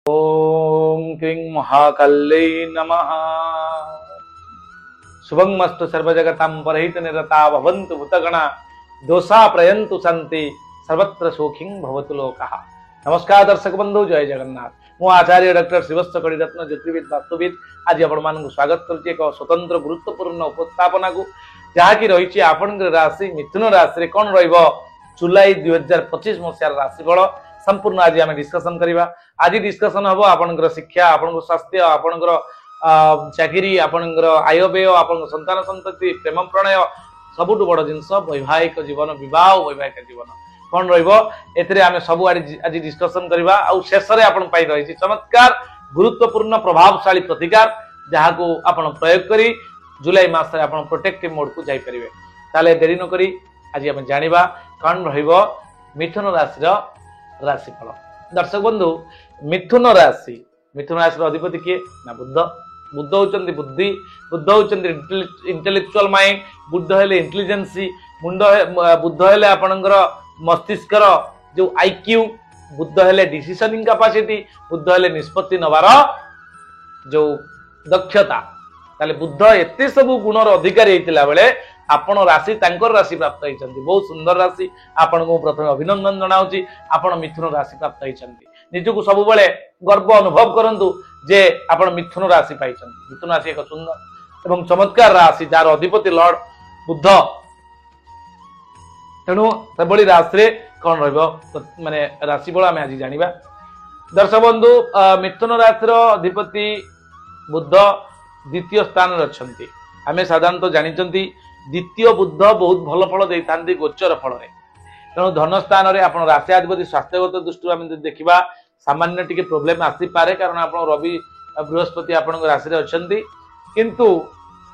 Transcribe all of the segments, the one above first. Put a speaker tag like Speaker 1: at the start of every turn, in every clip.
Speaker 1: ओम क्रीं महाकाल्यै नमः। शुभमस्तु सर्वजगतां परहित निरता भवन्तु भूतगणा दोषा प्रयन्तु सन्ति सर्वत्र सुखिं भवतु लोकः। नमस्कार दर्शक बंधु, जय जगन्नाथ। मु आचार्य डॉक्टर श्रीवत्स कड़ीरत्न ज्योतिर्विद वास्तुविद आज आपण मानक स्वागत करुच्ची एक स्वतंत्र गुरुत्वपूर्ण उपस्थापना को जहाँकि रही आपण राशि मिथुन राशि कौन जुलाई 2025 मसीहार राशिफल संपूर्ण आज आम डिस्कसन करवा। आज डिस्कसन हम आपंकर शिक्षा, आपण स्वास्थ्य, आपणकर चाकरी, आपणकर आय व्यय, आप संतान संतति, प्रेम प्रणय सबुठ बड़ जिनस वैवाहिक जीवन, विवाह वैवाहिक जीवन कौन रही सब आज डिस्कसन करवा। शेष में आपण रही चमत्कार गुरुत्वपूर्ण प्रभावशाली प्रतिकार जहाँ को आपण प्रयोग करी जुलाई मास प्रोटेक्टिव मोड को जापर। ताले देरी न करी आज आम जानिबा कौन रहिबो मिथुन राशि राशिफल। दर्शक बंधु, मिथुन राशि अधिपति किए ना बुध। बुध होचंदी बुद्धि, बुध होचंदी इंटेलेक्चुअल माइंड, बुध हेले इंटेलिजेंसी, बुध हेले आपणकर मस्तिष्कर जो आईक्यू, बुध हेले डिसिजनिंग कैपेसिटी, बुध हेले निष्पत्ति नवार जो दक्षता। ताले बुध एते सब गुणर अधिकारी होइतिला बेले आपण राशि तांकर राशि प्राप्त होइचंदी। बहुत सुंदर राशि। आपण को प्रथम अभिनंदन जनाउची, आपण मिथुन राशि प्राप्त होइचंदी। निजको सब बेले गर्व अनुभव करंतु जे आपण मिथुन राशि पाइचंदी। मिथुन राशि एक सुंदर एवं चमत्कार राशि जार अधिपति लॉर्ड बुध। तेणु सेबली राशि कौन रहिबो माने राशिफल आम आज जानिबा। दर्शक बंधु, मिथुन राशि अधिपति बुध द्वितीय स्थान अच्छी। आम साधारणतः जानी द्वितीय बुध बहुत भल फल देते गोचर फल। तेणु धन स्थान में आप राशियाधिपति स्वास्थ्यगत दृष्टि आम देखा सामान्य टी प्रोब्लेम आसीपे, कारण आप रवि बृहस्पति आप राशि अच्छा किंतु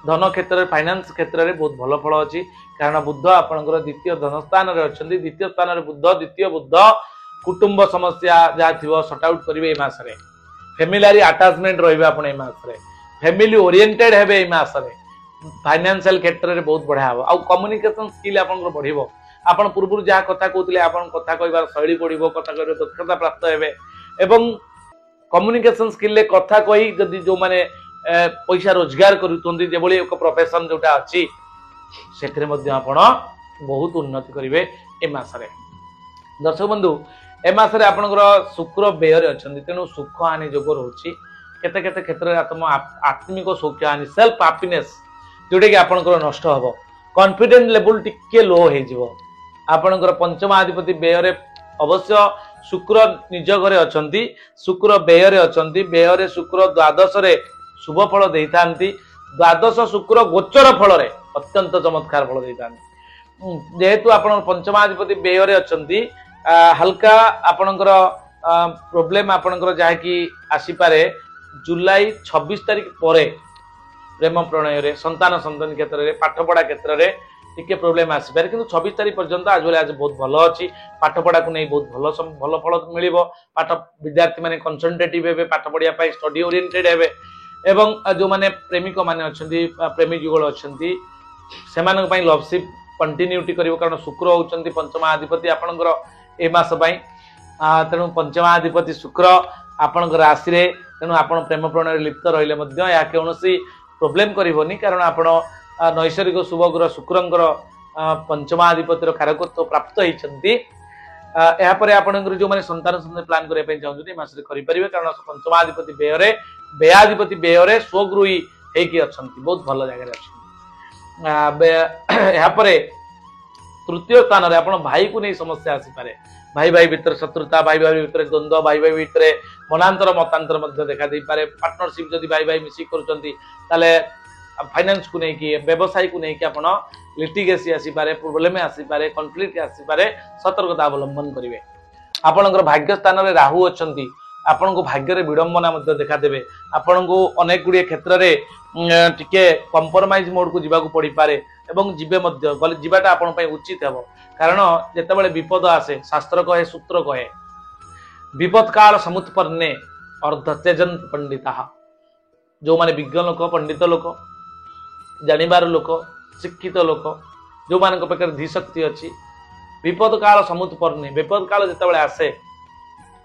Speaker 1: धन क्षेत्र में फाइनान्स क्षेत्र में बहुत भल फल अच्छी, कारण बुध आपंकर द्वितीय धन स्थान में अच्छा। द्वितीय स्थान में बुध, द्वितीय बुध कुटुंब समस्या जहाँ थी सर्ट आउट करेंगे ये मसरे। फैमिली अटैचमेंट रही आप मसरे, फैमिली ओरिएंटेड हेबे ए मासरे। फाइनेंशियल क्षेत्र में बहुत बढ़िया हम। आउ कम्युनिकेशन स्किल आपन बढ़िबो। आपन पूर्व जहाँ कथा कहते आपन कथा कहबार शैली बढ़िबो, कथा कहबार दक्षता प्राप्त हेबे एवं कम्युनिकेशन स्किल ले कथा कही जदि जो माने पैसा रोजगार करूतोंदी जेबोली एक प्रोफेशन जोटा अछि सेथरे मध्ये आपन बहुत उन्नति करिवे ए मासरे। दर्शक बंधु, ए मासरे आपनकर शुक्र व्यय अछंदी, तेनु सुख हानि जोग रहउछि। केते केते क्षेत्र में आत्म आत्मिक सौख्य हानि, सेल्फ हैप्पीनेस जोटा कि आपनकर नष्ट हबो। कॉन्फिडेंस लेवल टिके लो हो जिवो। आपनकर पंचमाधिपति व्यय अवश्य शुक्र निज घरे अछंती, शुक्र व्यय अछंती। व्यय शुक्र द्वादश रे शुभ फल देइतांती। द्वादश शुक्र गोचर फल रे अत्यंत चमत्कार फल देइतांती। जेहेतु आपन पंचमाधिपति व्यय अछंती, हल्का आपनकर प्रोब्लेम आपनकर जहा कि आसी पारे जुलाई 26 तारीख पर प्रेम प्रणय रे, संतान संतान क्षेत्र में, पाठपढ़ा क्षेत्र में टिके प्रोब्लेम आसपारे, किंतु 26 तारीख पर्यंत आज आज बहुत भल अच्छी। पाठपढ़ा को नहीं बहुत भल फल मिल पाठ विद्यार्थी माने कंसंट्रेटिव हेबे, पाठ पढ़िया स्टडी ओरिएंटेड हेबे एवं जो माने प्रेमिक माने अछंती, प्रेमी जुगल अछंती सेमानक पई लवशिप कंटिन्यूटी करिवो, कारण शुक्र होचंती पंचमाधिपति आपनकर ए मास पई। तेणु पंचमाधिपति शुक्र आपण राशि रे, तेणु आप प्रेम प्रणय लिप्त रहिले मध्य या कौनसी प्रोब्लेम करबोनी, कारण आपण नैसर्गिक शुभ ग्रह शुक्रंकर पंचमाधिपतिर कारकत्व प्राप्त होइछंती। या परे आपनकर जो माने संतान संतान प्लान करे पई चाहउछथि मासरे करि परिबे, कारण पंचमाधिपति व्ययाधिपति व्यय स्वगृही हेकी अछंती, बहुत भल जगह अछंती। या परे तृतीय स्थान रे आपण भाई को नहीं समस्या आसी पारे। भाई भाई भीतर शत्रुता, भाई भाई भीतर द्वंद्व, भाई भाई भीतर मनांतर मतांतर मध्य देखा दे पारे। पार्टनरशिप जदि भाई भाई मिसी करूचंती ताले फाइनेंस को नहीं, व्यवसाय को नहीं आपण लिटिगेसी आसी पारे, प्रोब्लेम आसी पारे, कॉन्फ्लिक्ट आसी पारे। सतर्कता अवलंबन करिवे। आपणकर भाग्य स्थान रे राहु अछंती, आपण को भाग्य रे विडंबना मध्य देखा देबे। आपण को अनेक गुडी क्षेत्र रे टिके कंप्रोमाइज मोड को जीवा को पड़ी पारे एवं जीवे मध्य गले जीवाटा आपण पई उचित हेबो, कारण जेतेबेले विपद आसे शास्त्र कहे, सूत्र कहे, विपद काल समुत्पन्ने अर्धत्यजन पंडिता। जो माने विज्ञ लोक, पंडित लोक, जानिबार लोक, शिक्षित लोक, जो मान पाखे धीशक्ति अच्छी, विपद काल समुत्पन्ने, विपद काल जितेबाला आसे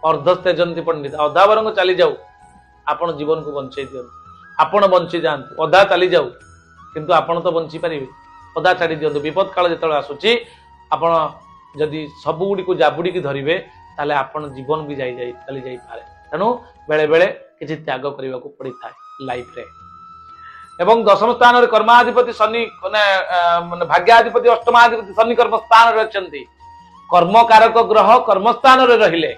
Speaker 1: अर्धस्तेजंती पंडित अधा बरंग चली जाऊ आपण जीवन को बंचई दियंतु आपण बंची जातु अधा चली जाऊ किंतु आपण तो बंची पारिबे अधा छाड़ी दियंतु विपद काल जेतळे आसुची आपण जदि सब गुडी को जाबुडी की धरिबे ताले आपण जीवन भी जाई चली जाई पारे तेणु बेले बेले किछि त्याग करबा को पड़ी थाए लाइफ रे एवं दशम स्थान रे कर्माधिपति शनि माने भाग्याधिपति अष्टमाधिपति शनि कर्म स्थान रे अछंती कर्म कारक ग्रह कर्म स्थान रे रहिले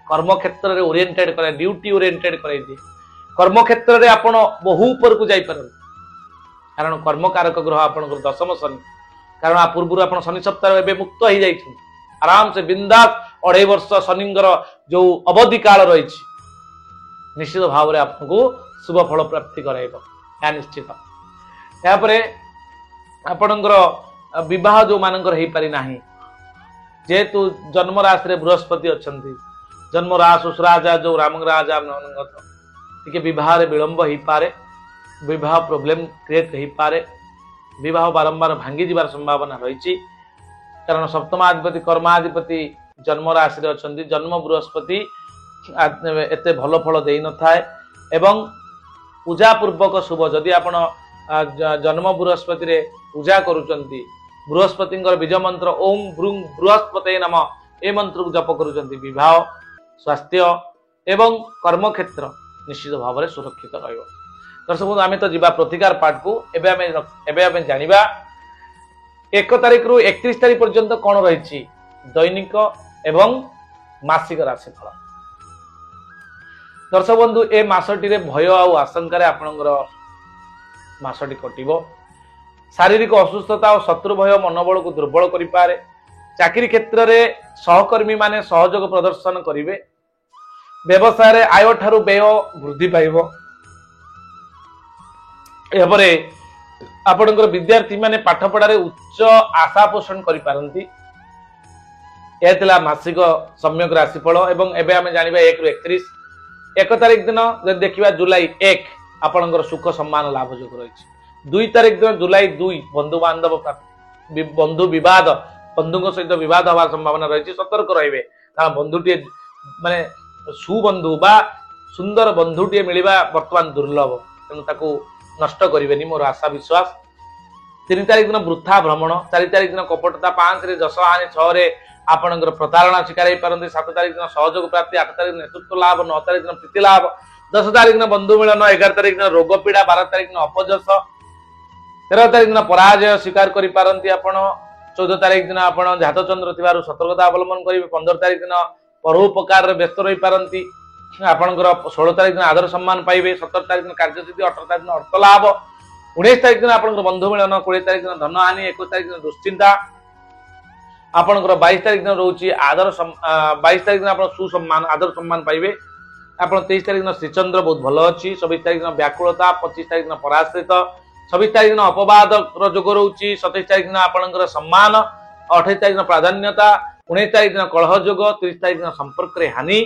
Speaker 1: कर्म क्षेत्र रे ओरिएंटेड करे ड्यूटी ओरिएंटेड करे दे कर्म क्षेत्र रे आपण बहु ऊपर को जाई परन कारण कर्म कारक ग्रह आपण दशम शनि कारण आ पूर्व आपण शनि सप्ताह एबे मुक्त हो जाई आराम से बिंदास 2.5 वर्ष शनिंगर जो अवधि काल रही निश्चित भाव में आपको शुभ फल प्राप्ति कराइब या निश्चित यापरे आपणकर विवाह जो मानकर हो पारि नाही जेहेतु जन्म राशि रे बृहस्पति अछंती जन्म राशि राजा जो राम राजा टिके विवाह रे विलंब हो पारे विवाह प्रोब्लेम क्रिएट हो पारे विवाह बारंबार भांगी जीवार संभावना रही कारण सप्तमाधिपति कर्माधिपति जन्म राशि रे अछंती जन्म बृहस्पति एते भल फल दे न थाए एवं पूजा पूर्वक शुभ जदि आपण जन्म बृहस्पति रे पूजा करूचंती बृहस्पति बीज मंत्र ओम भ्रूं बृहस्पते नम ए मंत्र को जप करूचंती विवाह स्वास्थ्य एवं कर्म क्षेत्र निश्चित भाव में सुरक्षित रहिबो। दर्शक आम तो जीवा प्रतिकार पाठ को एबे जानिबा 1 तारिख रु 31 तारिख पर्यंत कौन रही दैनिक एवं मासिक राशिफल। दर्शक बंधु ए मासटी रे भय आ आशंकार आपणकर मासटी कटिबो शारीरिक असुस्थता और शत्रु भय मनोबल को दुर्बल करि पारे चाकरी क्षेत्र रे सहकर्मी माने सहयोग प्रदर्शन करिवे व्यवसाय रे आय ठारू व्यय वृद्धि पाइबो एपरे आपणकर विद्यार्थी माने पाठ पढ़ारे उच्च आशा पोषण करि पारंती एतला मासिक सम्यक राशिफल एवं एबे आमे जानिबा 1 रु 31 1 तारिख दिन जब देखिबा जुलाई 1 आपणकर सुख सम्मान लाभ जोग रही 2 तारिख दिन जुलाई 2 बंधु बांधव बंधु विवाद बंधु सहित विवाद हवा संभावना रही सतर्क रहिबे बंधुटी माने सुबंधु बा सुंदर बंधुटी मिलवा वर्तमान दुर्लभ तेणु ताकू नष्ट करेनि मोर आशा विश्वास 3 तारिख दिन वृथा भ्रमण 4 तारिख दिन कपटता 5 रे जस हानि 6 रे आपणकर प्रतारणा शिकार हो पारती 7 तारिख दिन सहयोग प्राप्ति 8 तारिख नेतृत्व लाभ 9 तारिख दिन प्रीति लाभ 10 तारिख दिन बंधु मिलन 11 तारिख दिन रोग पीड़ा 12 तारिख दिन अपजस 13 तारिख दिन पराजय स्वीकार करि पारंती आपण 14 तारिख दिन आपण जातचंद्र थिबारु सतर्कता अवलंबन करिवे 15 तारिख दिन परोपकार रे व्यस्त रहि पारंती आपणकर 16 तारिख दिन आदर सम्मान पाइबे 17 तारिख दिन कार्यसिद्धि 18 तारिख दिन अर्थ लाभ 19 तारिख दिन आपणकर बंधु मिलन 20 तारिख दिन धन हानि 21 तारिख दिन दुश्चिंता आपणकर 22 तारिख दिन रोची आदर 22 तारिख दिन आपण सुसम्मान आदर सम्मान पाइबे आपण 23 तारिख दिन श्रीचंद्र बहुत भल अछि 26 तारिख दिन व्याकुलता 25 तारिख दिन पराश्रित 26 तारिख दिन अपवाद रो जोग रोची 27 तारिख दिन आपणकर सम्मान 28 तारिख दिन प्राधान्यता 19 तारिख दिन कलह जोग 30 तारिख दिन संपर्क रे हानि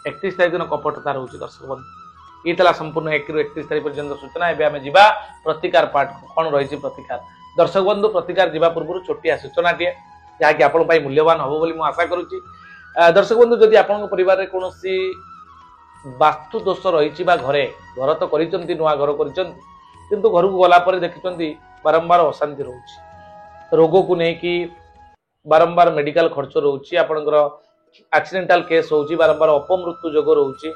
Speaker 1: 31 तारिख दिन कपटता रोची दर्शक बंधु इतला संपूर्ण 1 रु 31 तारिख पर्यंत सूचना एबे आमे जिबा प्रतिकार पाठ कोन रहिछि प्रतिकार दर्शक बंधु प्रतिकार जिबा पूर्व छोटिया सूचना टिए जहा कि आपण पई मूल्यवान होबो बोली मु आशा करूची दर्शक बंधु जदि आपण परिवार रे कोनोसी वास्तु दोष रही घरे घर तो करिचंती नुआ घर करिचंती किंतु घर को गला पर देखिचंती बारंबार अशांति रोची रोग को नेकी बारंबार मेडिकल खर्च रोची आपणकर एक्सीडेंटल केस होची बारंबार अपमृत्यु जोग रोची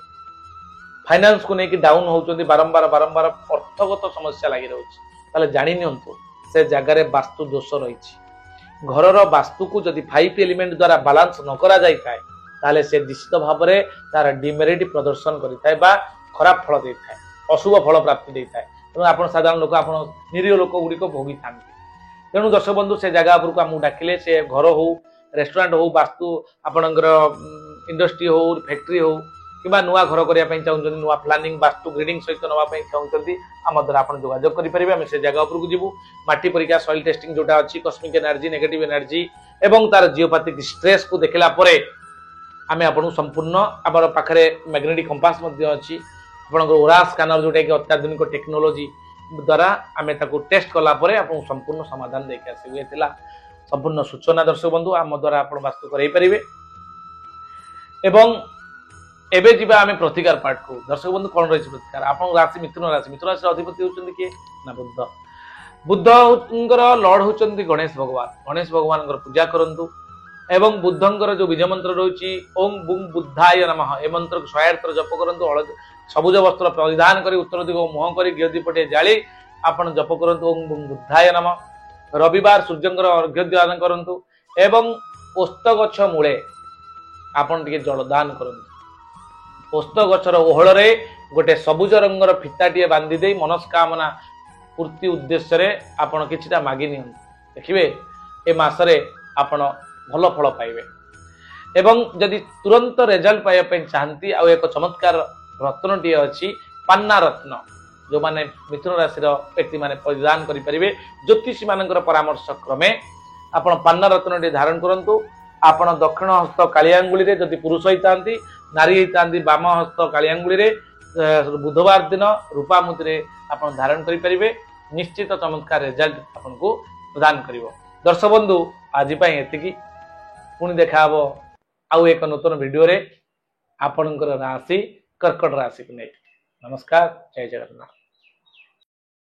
Speaker 1: फाइनेंस को नेकी डाउन होचंती बारंबार बारंबार अर्थगत समस्या लागि रोची ताले जानि नियंतु से जगह रे वास्तु दोष रही घरर वास्तु को जदि 5 एलिमेंट द्वारा बैलेंस न करा जाय थाए ताले से निश्चित भाव में तार डिमेरिट प्रदर्शन करिथाय बा खराब फल देथाय अशुभ फल प्राप्ति देथाय तेणु आपण साधारण लोक आपण निरीह लोक गुड़िक भोगी था तेणु दर्शक बंधु से जगह उपरको आमको डाकिले से घर हो रेस्टोरेंट हो वास्तु आपणकर इंडस्ट्री हो फैक्ट्री हो कि नुआ घर करने चाहते नुआ प्लानिंग वास्तु ग्रीडिंग सहित नापी चाहते आम द्वारा आप जोगाजोग करेंगे से जगह उपरको जीवु माटी परीक्षा सॉइल टेस्टिंग जोटा अच्छी कस्मिक एनर्जी नेगेटिव एनर्जी एवं तार जियोपैथिक स्ट्रेस को देखला परे आमे आपन संपूर्ण आबर पाखरे मैग्नेटिक कंपास मध्ये अछि आपन ओरा स्कैनर जोटा कि अत्याधुनिक टेक्नोलॉजी द्वारा आमे ताको टेस्ट कला परे आपन संपूर्ण समाधान देके आसी एथिला संपूर्ण सूचना दर्शक बंधु आम द्वारा आपन वास्तु करई परिबे এবং এবে যা আমি প্রতিকার পাঠ কু দর্শক বন্ধু কোন রয়েছে প্রতিকার আপনার রাশি মিথুন রাশির অধিপতি হচ্ছেন কিଏ না বুদ্ধ বুদ্ধଙ୍କର ଲର୍ଡ ହଉଛନ୍ତି ଗଣେଶ ଭଗବାନଙ୍କର ପୂଜା କରନ୍ତୁ ଏବଂ ବୁଦ୍ଧଙ୍କର ଯୋଉ ବୀଜ ମନ୍ତ୍ର ରହିଛି ଓಂ ବୁଂ ବୁଦ୍ଧାୟ ନମଃ ଏ ମନ୍ତ୍ରକୁ 108 ଥର ଜପ କରନ୍ତୁ ସବୁଜ ବସ୍ତ୍ର ପରିଧାନ କରି ଉତ୍ତର ଦିଗକୁ ମୁହଁ କରି ଘିଅ ଦୀପଟେ ଜାଳି ଆପଣ ଜପ କରନ୍ତୁ ଓಂ ବୁଂ ବୁଦ୍ଧାୟ ନମଃ ରବିବାର ସୂର୍ଯ୍ୟଙ୍କର ଅର୍ଘ୍ୟ ଦାନ କରନ୍ତୁ ଏବଂ ଓସ୍ତ ଗଛ ମୂଳେ ଆପଣ ଟିକେ ଜଳଦାନ କରନ୍ତୁ ଓସ୍ତ ଗଛର ଓହଳରେ ଗୋଟେ ସବୁଜ ରଙ୍ଗର ଫିତାଟିଏ ବାନ୍ଧି ଦେଇ ମନସ୍କାମନା ପୂର୍ତ୍ତି ଉଦ୍ଦେଶ୍ୟରେ ଆପଣ କିଛିଟା ମାଗି ନିଅନ୍ତୁ ଦେଖିବେ ଏ ମାସରେ ଆପଣ ଭଲ ଫଳ ପାଇବେ ଏବଂ ଯଦି ତୁରନ୍ତ ରେଜଲ୍ଟ ପାଇବା ପାଇଁ ଚାହାନ୍ତି ଆଉ ଏକ ଚମତ୍କାର ରତ୍ନଟିଏ ଅଛି ପାନ୍ନା ରତ୍ନ ଯେଉଁମାନେ ମିଥୁନ ରାଶିର ବ୍ୟକ୍ତିମାନେ ପରିଧାନ କରିପାରିବେ ଜ୍ୟୋତିଷୀ ମାନଙ୍କର ପରାମର୍ଶ କ୍ରମେ ଆପଣ ପାନ୍ନା ରତ୍ନଟି ଧାରଣ କରନ୍ତୁ ଆପଣ ଦକ୍ଷିଣ ହସ୍ତ କାଳିଆଙ୍ଗୁଳିରେ ଯଦି ପୁରୁଷ ହେଇଥାନ୍ତି ନାରୀ ହେଇଥାନ୍ତି ବାମ ହସ୍ତ କାଳିଆଙ୍ଗୁଳିରେ ବୁଧବାର ଦିନ ରୂପା ମୁଦିରେ ଆପଣ ଧାରଣ କରିପାରିବେ ନିଶ୍ଚିତ ଚମତ୍କାର ରେଜଲ୍ଟ ଆପଣଙ୍କୁ ପ୍ରଦାନ କରିବ ଦର୍ଶକ ବନ୍ଧୁ ଆଜି ପାଇଁ ଏତିକି ପୁଣି ଦେଖା ହବ ଆଉ ଏକ ନୂତନ ଭିଡିଓରେ ଆପଣଙ୍କର ରାଶି କର୍କଟ ରାଶିକୁ ନେଇ ନମସ୍କାର ଜୟ ଜଗନ୍ନାଥ।